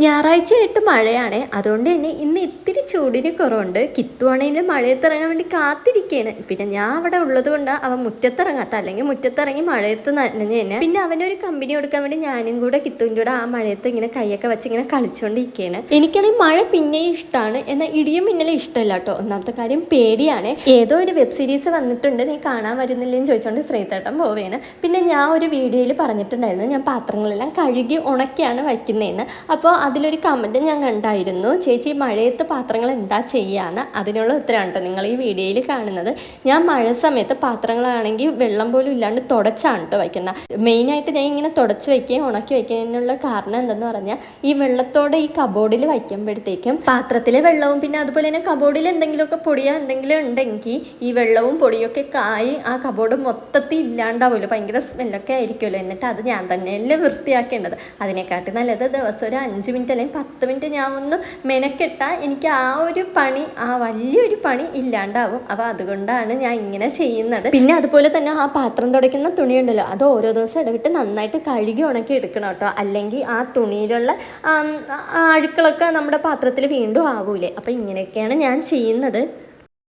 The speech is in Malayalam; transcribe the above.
ഞായറാഴ്ചയായിട്ട് മഴയാണ്, അതുകൊണ്ട് തന്നെ ഇന്ന് ഇത്തിരി ചൂടിന് കുറവുണ്ട്. കിത്തുവാണെങ്കിൽ മഴയത്തിറങ്ങാൻ വേണ്ടി കാത്തിരിക്കുകയാണ്. പിന്നെ ഞാൻ അവിടെ ഉള്ളത് കൊണ്ടാണ് അവൻ മുറ്റത്തിറങ്ങാത്ത, അല്ലെങ്കിൽ മുറ്റത്തിറങ്ങി മഴയത്ത് നനഞ്ഞ് തന്നെ. പിന്നെ അവനൊരു കമ്പനി കൊടുക്കാൻ വേണ്ടി ഞാനും കൂടെ കിത്തുവിൻ്റെ കൂടെ ആ മഴയത്ത് ഇങ്ങനെ കൈയൊക്കെ വെച്ച് ഇങ്ങനെ കളിച്ചുകൊണ്ടിരിക്കുകയാണ്. എനിക്കാണെങ്കിൽ മഴ പിന്നെയും ഇഷ്ടമാണ്, എന്നാൽ ഇടിയും മിന്നലും ഇഷ്ടമല്ല കേട്ടോ. ഒന്നാമത്തെ കാര്യം പേടിയാണ്. ഏതോ ഒരു വെബ് സീരീസ് വന്നിട്ടുണ്ട്, നീ കാണാൻ വരുന്നില്ലെന്ന് ചോദിച്ചുകൊണ്ട് ശ്രീതേട്ടൻ പോവുകയാണ്. പിന്നെ ഞാൻ ഒരു വീഡിയോയിൽ പറഞ്ഞിട്ടുണ്ടായിരുന്നു ഞാൻ പാത്രങ്ങളെല്ലാം കഴുകി ഉണക്കിയാണ് വയ്ക്കുന്നതെന്ന്. അപ്പോൾ അതിലൊരു കമൻറ്റ് ഞാൻ കണ്ടായിരുന്നു, ചേച്ചി മഴയത്ത് പാത്രങ്ങൾ എന്താ ചെയ്യാന്ന്. അതിനുള്ള ഉത്തരമാണ് കേട്ടോ നിങ്ങൾ ഈ വീഡിയോയിൽ കാണുന്നത്. ഞാൻ മഴ സമയത്ത് പാത്രങ്ങളാണെങ്കിൽ വെള്ളം പോലും ഇല്ലാണ്ട് തുടച്ചാണ് കേട്ടോ വയ്ക്കുന്നത്. മെയിനായിട്ട് ഞാൻ ഇങ്ങനെ തുടച്ച് വയ്ക്കുകയും ഉണക്കി വയ്ക്കുന്നതിനുള്ള കാരണം എന്തെന്ന് പറഞ്ഞാൽ, ഈ വെള്ളത്തോടെ ഈ കബോർഡിൽ വയ്ക്കുമ്പോഴത്തേക്കും പാത്രത്തിലെ വെള്ളവും പിന്നെ അതുപോലെ തന്നെ കബോർഡിൽ എന്തെങ്കിലുമൊക്കെ പൊടിയോ എന്തെങ്കിലും ഉണ്ടെങ്കിൽ ഈ വെള്ളവും പൊടിയൊക്കെ കായി ആ കബോർഡ് മൊത്തത്തിൽ ഇല്ലാണ്ടാവുമല്ലോ, ഭയങ്കര സ്മെല്ലൊക്കെ ആയിരിക്കുമല്ലോ. എന്നിട്ട് അത് ഞാൻ തന്നെയല്ലേ വൃത്തിയാക്കേണ്ടത്. അതിനെക്കാട്ടി നല്ലത് ദിവസം ഒരു 5 മിനിറ്റ് അല്ലെങ്കിൽ 10 മിനിറ്റ് ഞാൻ ഒന്ന് മെനക്കെട്ടാൽ എനിക്ക് ആ ഒരു പണി, ആ വലിയൊരു പണി ഇല്ലാണ്ടാവും. അപ്പോൾ അതുകൊണ്ടാണ് ഞാൻ ഇങ്ങനെ ചെയ്യുന്നത്. പിന്നെ അതുപോലെ തന്നെ ആ പാത്രം തുടയ്ക്കുന്ന തുണിയുണ്ടല്ലോ, അത് ഓരോ ദിവസം ഇടവിട്ട് നന്നായിട്ട് കഴുകി ഉണക്കി എടുക്കണം കേട്ടോ. അല്ലെങ്കിൽ ആ തുണിയിലുള്ള അഴുക്കളൊക്കെ നമ്മുടെ പാത്രത്തിൽ വീണ്ടും ആവൂലേ. അപ്പോൾ ഇങ്ങനെയൊക്കെയാണ് ഞാൻ ചെയ്യുന്നത്.